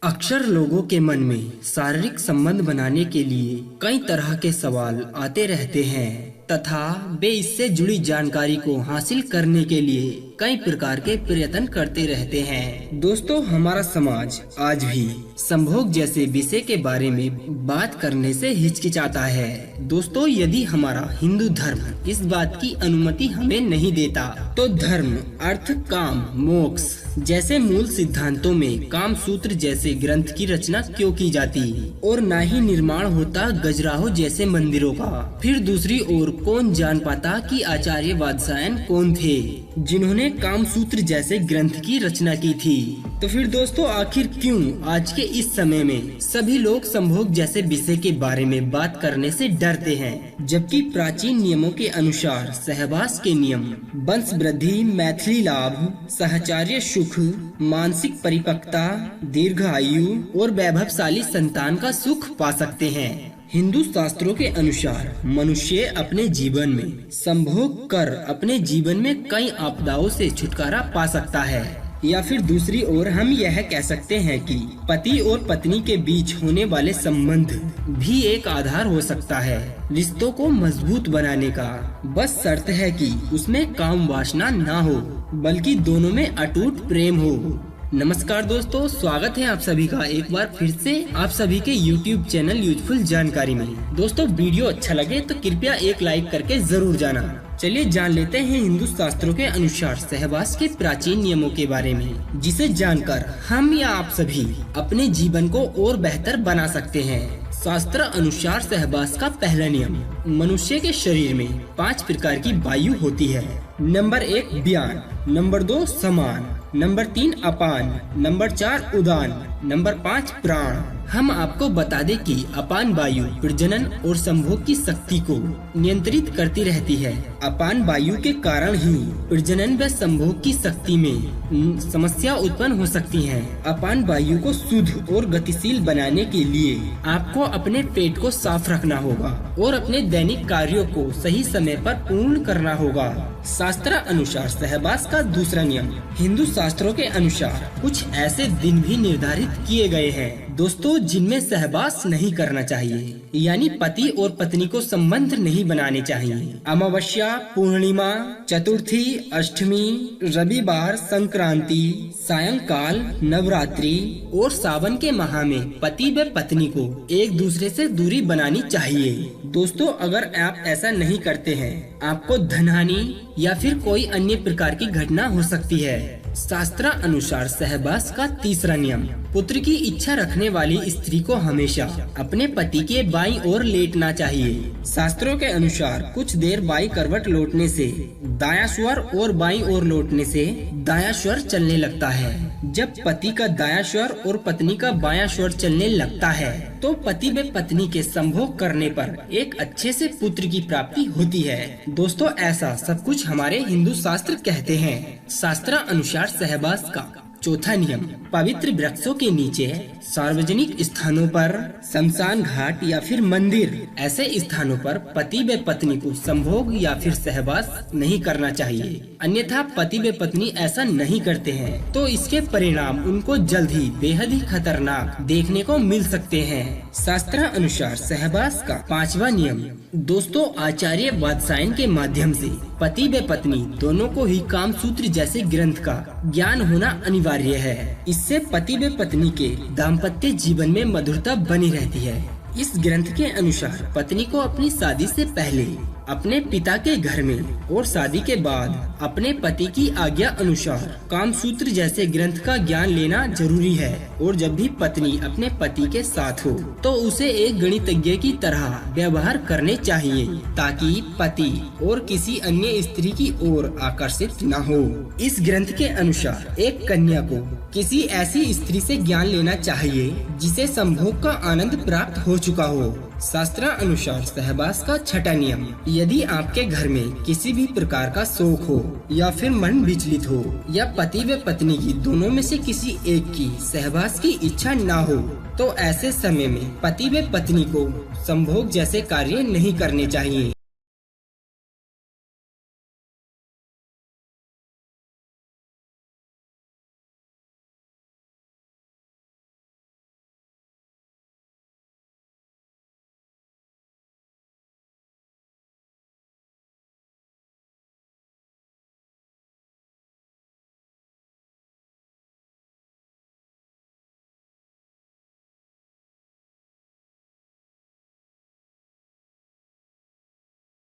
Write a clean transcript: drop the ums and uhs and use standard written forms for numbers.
अक्सर लोगों के मन में शारीरिक संबंध बनाने के लिए कई तरह के सवाल आते रहते हैं तथा वे इससे जुड़ी जानकारी को हासिल करने के लिए कई प्रकार के प्रयत्न करते रहते हैं। दोस्तों, हमारा समाज आज भी संभोग जैसे विषय के बारे में बात करने से हिचकिचाता है। दोस्तों, यदि हमारा हिंदू धर्म इस बात की अनुमति हमें नहीं देता तो धर्म, अर्थ, काम, मोक्ष जैसे मूल सिद्धांतों में काम सूत्र जैसे ग्रंथ की रचना क्यों की जाती और न ही निर्माण होता गजराहो जैसे मंदिरों का। फिर दूसरी ओर कौन जान पाता कि आचार्य वात्स्यायन कौन थे जिन्होंने काम सूत्र जैसे ग्रंथ की रचना की थी। तो फिर दोस्तों, आखिर क्यों आज के इस समय में सभी लोग संभोग जैसे विषय के बारे में बात करने से डरते हैं, जबकि प्राचीन नियमों के अनुसार सहवास के नियम वंश वृद्धि, मैथिली लाभ, सहचर्य सुख, मानसिक परिपक्वता, दीर्घ आयु और वैभवशाली संतान का सुख पा सकते हैं। हिंदू शास्त्रों के अनुसार मनुष्य अपने जीवन में संभोग कर अपने जीवन में कई आपदाओं से छुटकारा पा सकता है। या फिर दूसरी ओर हम यह कह सकते हैं कि पति और पत्नी के बीच होने वाले संबंध भी एक आधार हो सकता है रिश्तों को मजबूत बनाने का। बस शर्त है कि उसमें काम वासना ना हो बल्कि दोनों में अटूट प्रेम हो। नमस्कार दोस्तों, स्वागत है आप सभी का एक बार फिर से आप सभी के YouTube चैनल यूजफुल जानकारी में। दोस्तों, वीडियो अच्छा लगे तो कृपया एक लाइक करके जरूर जाना। चलिए जान लेते हैं हिंदू शास्त्रों के अनुसार सहवास के प्राचीन नियमों के बारे में, जिसे जानकर हम या आप सभी अपने जीवन को और बेहतर बना सकते हैं। शास्त्र अनुसार सहवास का पहला नियम, मनुष्य के शरीर में 5 प्रकार की वायु होती है। नंबर 1 व्यान, नंबर 2 समान, नंबर 3 अपान, नंबर 4 उदान, नंबर 5 प्राण। हम आपको बता दें कि अपान वायु प्रजनन और संभोग की शक्ति को नियंत्रित करती रहती है। अपान वायु के कारण ही प्रजनन व संभोग की शक्ति में समस्या उत्पन्न हो सकती है। अपान वायु को शुद्ध और गतिशील बनाने के लिए आपको अपने पेट को साफ रखना होगा और अपने दैनिक कार्यों को सही समय पर पूर्ण करना होगा। शास्त्र अनुसार सहवास का दूसरा नियम, हिंदू शास्त्रों के अनुसार कुछ ऐसे दिन भी निर्धारित किए गए हैं दोस्तों जिनमें सहवास नहीं करना चाहिए, यानी पति और पत्नी को संबंध नहीं बनाने चाहिए। अमावस्या, पूर्णिमा, चतुर्थी, अष्टमी, रविवार, संक्रांति, सायंकाल, नवरात्रि और सावन के माह में पति व पत्नी को एक दूसरे से दूरी बनानी चाहिए। दोस्तों, अगर आप ऐसा नहीं करते हैं आपको धनहानि या फिर कोई अन्य प्रकार की घटना हो सकती है। शास्त्र अनुसार सहवास का तीसरा नियम, पुत्र की इच्छा रखने वाली स्त्री को हमेशा अपने पति के बाईं ओर लेटना चाहिए। शास्त्रों के अनुसार कुछ देर बाईं करवट लौटने से दायां स्वर और बाईं ओर लौटने से दायां स्वर चलने लगता है। जब पति का दायां स्वर और पत्नी का बायां स्वर चलने लगता है तो पति व पत्नी के संभोग करने पर एक अच्छे से पुत्र की प्राप्ति होती है। दोस्तों, ऐसा सब कुछ हमारे हिंदू शास्त्र कहते हैं। शास्त्र अनुसार सहवास का चौथा नियम, पवित्र वृक्षों के नीचे, सार्वजनिक स्थानों पर, शमशान घाट या फिर मंदिर ऐसे स्थानों पर पति व पत्नी को संभोग या फिर सहवास नहीं करना चाहिए। अन्यथा पति व पत्नी ऐसा नहीं करते हैं तो इसके परिणाम उनको जल्द ही बेहद ही खतरनाक देखने को मिल सकते हैं। शास्त्र अनुसार सहवास का पांचवा नियम, दोस्तों आचार्य वात्स्यायन के माध्यम से पति व पत्नी दोनों को ही काम सूत्र जैसे ग्रंथ का ज्ञान होना अनिवार्य है। इससे पति व पत्नी के दाम्पत्य जीवन में मधुरता बनी रहती है। इस ग्रंथ के अनुसार पत्नी को अपनी शादी से पहले अपने पिता के घर में और शादी के बाद अपने पति की आज्ञा अनुसार काम सूत्र जैसे ग्रंथ का ज्ञान लेना जरूरी है। और जब भी पत्नी अपने पति के साथ हो तो उसे एक गणितज्ञ की तरह व्यवहार करने चाहिए ताकि पति और किसी अन्य स्त्री की ओर आकर्षित न हो। इस ग्रंथ के अनुसार एक कन्या को किसी ऐसी स्त्री से ज्ञान लेना चाहिए जिसे संभोग का आनंद प्राप्त हो चुका हो। शास्त्र अनुसार सहवास का छठा नियम, यदि आपके घर में किसी भी प्रकार का शोक हो या फिर मन विचलित हो या पति व पत्नी की दोनों में से किसी एक की सहवास की इच्छा ना हो तो ऐसे समय में पति व पत्नी को संभोग जैसे कार्य नहीं करने चाहिए।